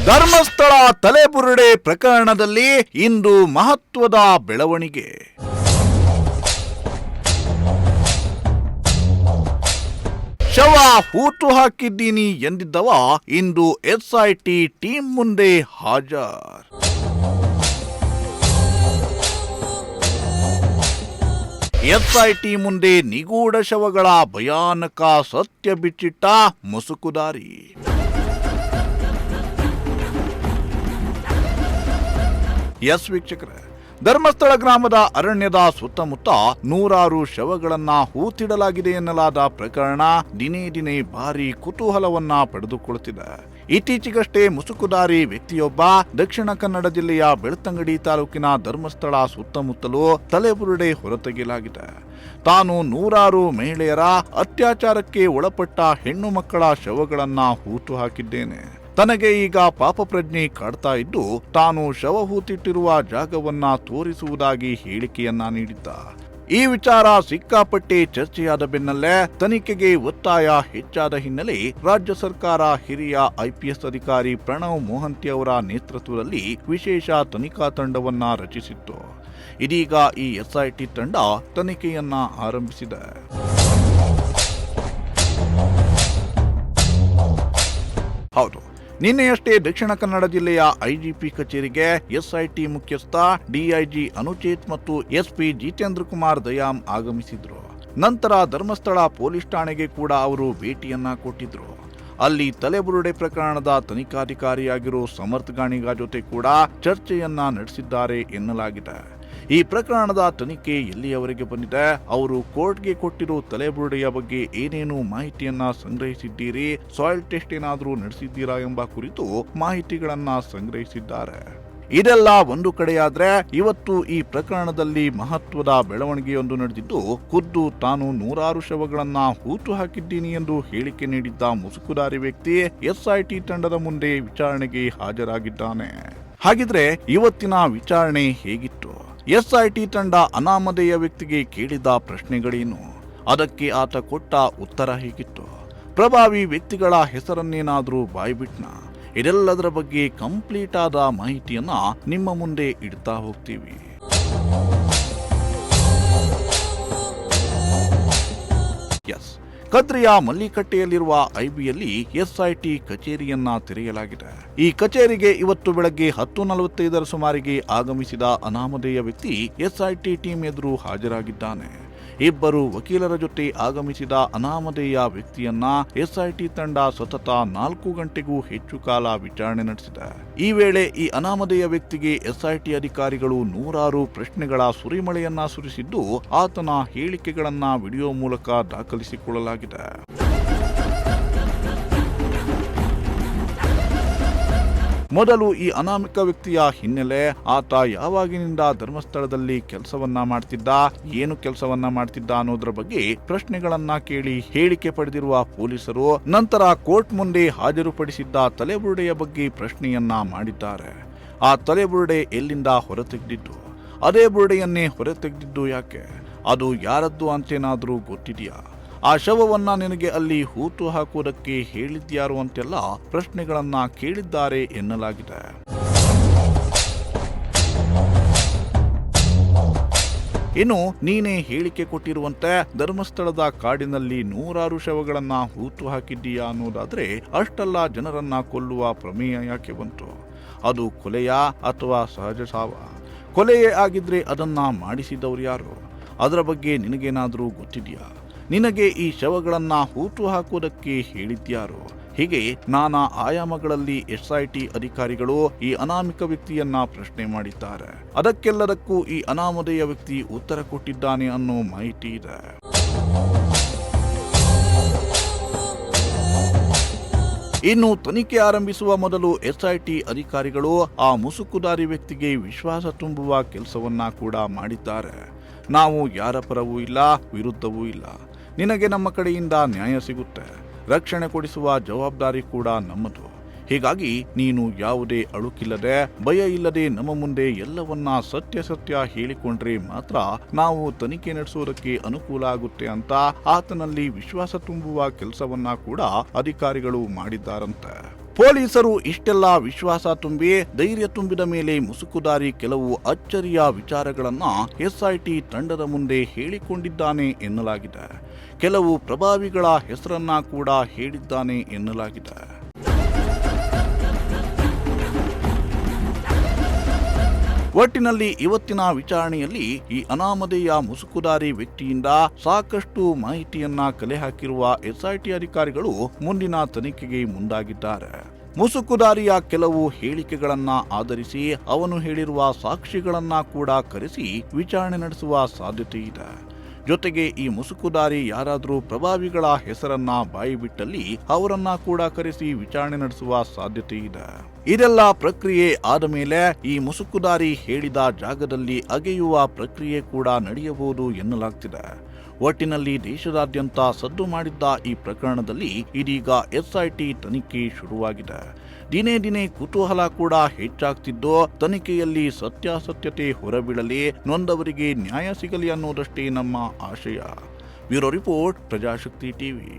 ಧರ್ಮಸ್ಥಳ ತಲೆಬುರುಡೆ ಪ್ರಕರಣದಲ್ಲಿ ಇಂದು ಮಹತ್ವದ ಬೆಳವಣಿಗೆ. ಶವ ಹೂತು ಹಾಕಿದ್ದೀನಿ ಎಂದಿದ್ದವ ಇಂದು ಎಸ್ಐಟಿ ಟೀಮ್ ಮುಂದೆ ಹಾಜರ್. ಎಸ್ಐಟಿ ಮುಂದೆ ನಿಗೂಢ ಶವಗಳ ಭಯಾನಕ ಸತ್ಯ ಬಿಚ್ಚಿಟ್ಟ ಮುಸುಕುದಾರಿ. ಎಸ್ ವೀಕ್ಷಕರೇ, ಧರ್ಮಸ್ಥಳ ಗ್ರಾಮದ ಅರಣ್ಯದ ಸುತ್ತಮುತ್ತ ನೂರಾರು ಶವಗಳನ್ನ ಹೂತಿಡಲಾಗಿದೆ ಎನ್ನಲಾದ ಪ್ರಕರಣ ದಿನೇ ದಿನೇ ಭಾರಿ ಕುತೂಹಲವನ್ನ ಪಡೆದುಕೊಳ್ಳುತ್ತಿದೆ. ಇತ್ತೀಚೆಗಷ್ಟೇ ಮುಸುಕುದಾರಿ ವ್ಯಕ್ತಿಯೊಬ್ಬ ದಕ್ಷಿಣ ಕನ್ನಡ ಜಿಲ್ಲೆಯ ಬೆಳ್ತಂಗಡಿ ತಾಲೂಕಿನ ಧರ್ಮಸ್ಥಳ ಸುತ್ತಮುತ್ತಲೂ ತಲೆಬುರುಡೆ ಹೊರತೆಗೆಯಲಾಗಿದೆ. ತಾನು ನೂರಾರು ಮಹಿಳೆಯರ ಅತ್ಯಾಚಾರಕ್ಕೆ ಒಳಪಟ್ಟ ಹೆಣ್ಣು ಮಕ್ಕಳ ಶವಗಳನ್ನ ಹೂತು ಹಾಕಿದ್ದೇನೆ. ತನಗೆ ಈಗ ಪಾಪ ಪ್ರಜ್ಞೆ ಕಾಡ್ತಾ ಇದ್ದು ತಾನು ಶವ ಹೂತಿಟ್ಟಿರುವ ಜಾಗವನ್ನ ತೋರಿಸುವುದಾಗಿ ಹೇಳಿಕೆಯನ್ನ ನೀಡಿದ್ದ. ಈ ವಿಚಾರ ಸಿಕ್ಕಾಪಟ್ಟೆ ಚರ್ಚೆಯಾದ ಬೆನ್ನಲ್ಲೇ ತನಿಖೆಗೆ ಒತ್ತಾಯ ಹೆಚ್ಚಾದ ಹಿನ್ನೆಲೆ ರಾಜ್ಯ ಸರ್ಕಾರ ಹಿರಿಯ IPS ಅಧಿಕಾರಿ ಪ್ರಣವ್ ಮೋಹಂತಿ ಅವರ ನೇತೃತ್ವದಲ್ಲಿ ವಿಶೇಷ ತನಿಖಾ ತಂಡವನ್ನ ರಚಿಸಿತ್ತು. ಇದೀಗ ಈ SIT ತಂಡ ತನಿಖೆಯನ್ನ ಆರಂಭಿಸಿದೆ. ಹೌದು, ನಿನ್ನೆಯಷ್ಟೇ ದಕ್ಷಿಣ ಕನ್ನಡ ಜಿಲ್ಲೆಯ IGP ಕಚೇರಿಗೆ SIT ಮುಖ್ಯಸ್ಥ DIG ಅನುಚೇತ್ ಮತ್ತು SP ಜಿತೇಂದ್ರ ಕುಮಾರ್ ದಯಾಮ್ ಆಗಮಿಸಿದ್ರು. ನಂತರ ಧರ್ಮಸ್ಥಳ ಪೊಲೀಸ್ ಠಾಣೆಗೆ ಕೂಡ ಅವರು ಭೇಟಿಯನ್ನ ಕೊಟ್ಟಿದ್ರು. ಅಲ್ಲಿ ತಲೆಬುರುಡೆ ಪ್ರಕರಣದ ತನಿಖಾಧಿಕಾರಿಯಾಗಿರೋ ಸಮರ್ಥ್ ಗಾಣಿಗ ಜೊತೆ ಕೂಡ ಚರ್ಚೆಯನ್ನ ನಡೆಸಿದ್ದಾರೆ ಎನ್ನಲಾಗಿದೆ. ಈ ಪ್ರಕರಣದ ತನಿಖೆ ಎಲ್ಲಿಯವರೆಗೆ ಬಂದಿದೆ, ಅವರು ಕೋರ್ಟ್ಗೆ ಕೊಟ್ಟಿರೋ ತಲೆಬುರುಡೆಯ ಬಗ್ಗೆ ಏನೇನು ಮಾಹಿತಿಯನ್ನ ಸಂಗ್ರಹಿಸಿದ್ದೀರಿ, ಸಾಯಿಲ್ ಟೆಸ್ಟ್ ಏನಾದರೂ ನಡೆಸಿದ್ದೀರಾ ಎಂಬ ಕುರಿತು ಮಾಹಿತಿಗಳನ್ನ ಸಂಗ್ರಹಿಸಿದ್ದಾರೆ. ಇದೆಲ್ಲ ಒಂದು ಕಡೆಯಾದ್ರೆ, ಇವತ್ತು ಈ ಪ್ರಕರಣದಲ್ಲಿ ಮಹತ್ವದ ಬೆಳವಣಿಗೆಯೊಂದು ನಡೆದಿದ್ದು, ಖುದ್ದು ತಾನು ನೂರಾರು ಶವಗಳನ್ನ ಹೂತು ಹಾಕಿದ್ದೀನಿ ಎಂದು ಹೇಳಿಕೆ ನೀಡಿದ್ದ ಮುಸುಕುದಾರಿ ವ್ಯಕ್ತಿ SIT ತಂಡದ ಮುಂದೆ ವಿಚಾರಣೆಗೆ ಹಾಜರಾಗಿದ್ದಾನೆ. ಹಾಗಿದ್ರೆ ಇವತ್ತಿನ ವಿಚಾರಣೆ ಹೇಗಿತ್ತು? SIT ತಂಡ ಅನಾಮಧೇಯ ವ್ಯಕ್ತಿಗೆ ಕೇಳಿದ ಪ್ರಶ್ನೆಗಳೇನು? ಅದಕ್ಕೆ ಆತ ಕೊಟ್ಟ ಉತ್ತರ ಹೇಗಿತ್ತು? ಪ್ರಭಾವಿ ವ್ಯಕ್ತಿಗಳ ಹೆಸರನ್ನೇನಾದ್ರೂ ಬಾಯ್ಬಿಟ್ನ? ಇದೆಲ್ಲದರ ಬಗ್ಗೆ ಕಂಪ್ಲೀಟ್ ಆದ ಮಾಹಿತಿಯನ್ನ ನಿಮ್ಮ ಮುಂದೆ ಇಡ್ತಾ ಹೋಗ್ತೀವಿ. ಎಸ್, ಕದ್ರಿಯ ಮಲ್ಲಿಕಟ್ಟೆಯಲ್ಲಿರುವ IBಯಲ್ಲಿ SIT ಕಚೇರಿಯನ್ನ ತೆರೆಯಲಾಗಿದೆ. ಈ ಕಚೇರಿಗೆ ಇವತ್ತು ಬೆಳಗ್ಗೆ 10:45 ಸುಮಾರಿಗೆ ಆಗಮಿಸಿದ ಅನಾಮಧೇಯ ವ್ಯಕ್ತಿ SIT ಟೀಮ್ ಎದುರು ಹಾಜರಾಗಿದ್ದಾನೆ. ಇಬ್ಬರು ವಕೀಲರ ಜೊತೆ ಆಗಮಿಸಿದ ಅನಾಮಧೇಯ ವ್ಯಕ್ತಿಯನ್ನ SIT ತಂಡ ಸತತ 4 ಗಂಟೆಗೂ ಹೆಚ್ಚು ಕಾಲ ವಿಚಾರಣೆ ನಡೆಸಿದೆ. ಈ ವೇಳೆ ಈ ಅನಾಮಧೇಯ ವ್ಯಕ್ತಿಗೆ SIT ಅಧಿಕಾರಿಗಳು ನೂರಾರು ಪ್ರಶ್ನೆಗಳ ಸುರಿಮಳೆಯನ್ನ ಸುರಿಸಿದ್ದು, ಆತನ ಹೇಳಿಕೆಗಳನ್ನ ವಿಡಿಯೋ ಮೂಲಕ ದಾಖಲಿಸಿಕೊಳ್ಳಲಾಗಿದೆ. ಮೊದಲು ಈ ಅನಾಮಿಕ ವ್ಯಕ್ತಿಯ ಹಿನ್ನೆಲೆ, ಆತ ಯಾವಾಗಿನಿಂದ ಧರ್ಮಸ್ಥಳದಲ್ಲಿ ಕೆಲಸವನ್ನ ಮಾಡ್ತಿದ್ದ, ಏನು ಕೆಲಸವನ್ನ ಮಾಡ್ತಿದ್ದ ಅನ್ನೋದ್ರ ಬಗ್ಗೆ ಪ್ರಶ್ನೆಗಳನ್ನ ಕೇಳಿ ಹೇಳಿಕೆ ಪಡೆದಿರುವ ಪೊಲೀಸರು ನಂತರ ಕೋರ್ಟ್ ಮುಂದೆ ಹಾಜರುಪಡಿಸಿದ್ದ ತಲೆಬುರುಡೆಯ ಬಗ್ಗೆ ಪ್ರಶ್ನೆಯನ್ನ ಮಾಡಿದ್ದಾರೆ. ಆ ತಲೆಬುರುಡೆ ಎಲ್ಲಿಂದ ಹೊರತೆಗೆದಿದ್ದು, ಅದೇ ಬುರುಡೆಯನ್ನೇ ಹೊರತೆಗೆದಿದ್ದು ಯಾಕೆ, ಅದು ಯಾರದ್ದು ಅಂತೇನಾದ್ರೂ ಗೊತ್ತಿದೆಯಾ, ಆ ಶವವನ್ನ ನಿನಗೆ ಅಲ್ಲಿ ಹೂತು ಹಾಕುವುದಕ್ಕೆ ಹೇಳಿದ್ಯಾರು ಅಂತೆಲ್ಲ ಪ್ರಶ್ನೆಗಳನ್ನ ಕೇಳಿದ್ದಾರೆ ಎನ್ನಲಾಗಿದೆ. ಇನ್ನು ನೀನೇ ಹೇಳಿಕೆ ಕೊಟ್ಟಿರುವಂತೆ ಧರ್ಮಸ್ಥಳದ ಕಾಡಿನಲ್ಲಿ ನೂರಾರು ಶವಗಳನ್ನ ಹೂತು ಹಾಕಿದ್ದೀಯಾ ಅನ್ನೋದಾದ್ರೆ, ಅಷ್ಟೆಲ್ಲ ಜನರನ್ನ ಕೊಲ್ಲುವ ಪ್ರಮೇಯ ಯಾಕೆ ಬಂತು? ಅದು ಕೊಲೆಯಾ ಅಥವಾ ಸಹಜ ಸಾವ? ಕೊಲೆಯೇ ಆಗಿದ್ರೆ ಅದನ್ನ ಮಾಡಿಸಿದವರು ಯಾರು? ಅದರ ಬಗ್ಗೆ ನಿನಗೇನಾದ್ರೂ ಗೊತ್ತಿದೆಯಾ? ನಿನಗೆ ಈ ಶವಗಳನ್ನ ಹೂತು ಹಾಕುವುದಕ್ಕೆ ಹೇಳಿದ್ಯಾರು? ಹೀಗೆ ನಾನಾ ಆಯಾಮಗಳಲ್ಲಿ SIT ಅಧಿಕಾರಿಗಳು ಈ ಅನಾಮಿಕ ವ್ಯಕ್ತಿಯನ್ನ ಪ್ರಶ್ನೆ ಮಾಡಿದ್ದಾರೆ. ಅದಕ್ಕೆಲ್ಲದಕ್ಕೂ ಈ ಅನಾಮಧೇಯ ವ್ಯಕ್ತಿ ಉತ್ತರ ಕೊಟ್ಟಿದ್ದಾನೆ ಅನ್ನೋ ಮಾಹಿತಿ ಇದೆ. ಇನ್ನು ತನಿಖೆ ಆರಂಭಿಸುವ ಮೊದಲು SIT ಅಧಿಕಾರಿಗಳು ಆ ಮುಸುಕುದಾರಿ ವ್ಯಕ್ತಿಗೆ ವಿಶ್ವಾಸ ತುಂಬುವ ಕೆಲಸವನ್ನ ಕೂಡ ಮಾಡಿದ್ದಾರೆ. ನಾವು ಯಾರ ಪರವೂ ಇಲ್ಲ, ವಿರುದ್ಧವೂ ಇಲ್ಲ, ನಿನಗೆ ನಮ್ಮ ಕಡೆಯಿಂದ ನ್ಯಾಯ ಸಿಗುತ್ತೆ, ರಕ್ಷಣೆ ಕೊಡಿಸುವ ಜವಾಬ್ದಾರಿ ಕೂಡ ನಮ್ಮದು. ಹೀಗಾಗಿ ನೀನು ಯಾವುದೇ ಅಳುಕಿಲ್ಲದೆ, ಭಯ ಇಲ್ಲದೆ ನಮ್ಮ ಮುಂದೆ ಎಲ್ಲವನ್ನ ಸತ್ಯ ಹೇಳಿಕೊಂಡ್ರೆ ಮಾತ್ರ ನಾವು ತನಿಖೆ ನಡೆಸುವುದಕ್ಕೆ ಅನುಕೂಲ ಆಗುತ್ತೆ ಅಂತ ಆತನಲ್ಲಿ ವಿಶ್ವಾಸ ತುಂಬುವ ಕೆಲಸವನ್ನ ಕೂಡ ಅಧಿಕಾರಿಗಳು ಮಾಡಿದ್ದಾರಂತೆ. ಪೊಲೀಸರು ಇಷ್ಟೆಲ್ಲ ವಿಶ್ವಾಸ ತುಂಬಿ ಧೈರ್ಯ ತುಂಬಿದ ಮೇಲೆ ಮುಸುಕುದಾರಿ ಕೆಲವು ಅಚ್ಚರಿಯ ವಿಚಾರಗಳನ್ನ ಎಸ್ಐಟಿ ತಂಡದ ಮುಂದೆ ಹೇಳಿಕೊಂಡಿದ್ದಾನೆ ಎನ್ನಲಾಗಿದೆ. ಕೆಲವು ಪ್ರಭಾವಿಗಳ ಹೆಸರನ್ನ ಕೂಡ ಹೇಳಿದ್ದಾನೆ ಎನ್ನಲಾಗಿದೆ. ಒಟ್ಟಿನಲ್ಲಿ ಇವತ್ತಿನ ವಿಚಾರಣೆಯಲ್ಲಿ ಈ ಅನಾಮಧೇಯ ಮುಸುಕುದಾರಿ ವ್ಯಕ್ತಿಯಿಂದ ಸಾಕಷ್ಟು ಮಾಹಿತಿಯನ್ನ ಕಲೆ ಹಾಕಿರುವ ಎಸ್ಐಟಿ ಅಧಿಕಾರಿಗಳು ಮುಂದಿನ ತನಿಖೆಗೆ ಮುಂದಾಗಿದ್ದಾರೆ. ಮುಸುಕುದಾರಿಯ ಕೆಲವು ಹೇಳಿಕೆಗಳನ್ನ ಆಧರಿಸಿ ಅವನು ಹೇಳಿರುವ ಸಾಕ್ಷಿಗಳನ್ನ ಕೂಡ ಕರೆಸಿ ವಿಚಾರಣೆ ನಡೆಸುವ ಸಾಧ್ಯತೆ ಇದೆ. ಜೊತೆಗೆ ಈ ಮುಸುಕುದಾರಿ ಯಾರಾದರೂ ಪ್ರಭಾವಿಗಳ ಹೆಸರನ್ನ ಬಾಯಿಬಿಟ್ಟಲ್ಲಿ ಅವರನ್ನ ಕೂಡ ಕರೆಸಿ ವಿಚಾರಣೆ ನಡೆಸುವ ಸಾಧ್ಯತೆ ಇದೆ. ಇದೆಲ್ಲ ಪ್ರಕ್ರಿಯೆ ಆದ ಮೇಲೆ ಈ ಮುಸುಕುದಾರಿ ಹೇಳಿದ ಜಾಗದಲ್ಲಿ ಅಗೆಯುವ ಪ್ರಕ್ರಿಯೆ ಕೂಡ ನಡೆಯಬಹುದು ಎನ್ನಲಾಗ್ತಿದೆ. ಒಟ್ಟಿನಲ್ಲಿ ದೇಶದಾದ್ಯಂತ ಸದ್ದು ಮಾಡಿದ್ದ ಈ ಪ್ರಕರಣದಲ್ಲಿ ಇದೀಗ ಎಸ್ಐಟಿ ತನಿಖೆ ಶುರುವಾಗಿದೆ. ದಿನೇ ದಿನೇ ಕುತೂಹಲ ಕೂಡ ಹೆಚ್ಚಾಗ್ತಿದ್ದು ತನಿಖೆಯಲ್ಲಿ ಸತ್ಯಾಸತ್ಯತೆ ಹೊರಬೀಳಲಿ, ನೊಂದವರಿಗೆ ನ್ಯಾಯ ಸಿಗಲಿ ಅನ್ನೋದಷ್ಟೇ ನಮ್ಮ ಆಶಯ. Bureau report, Prajashakti TV.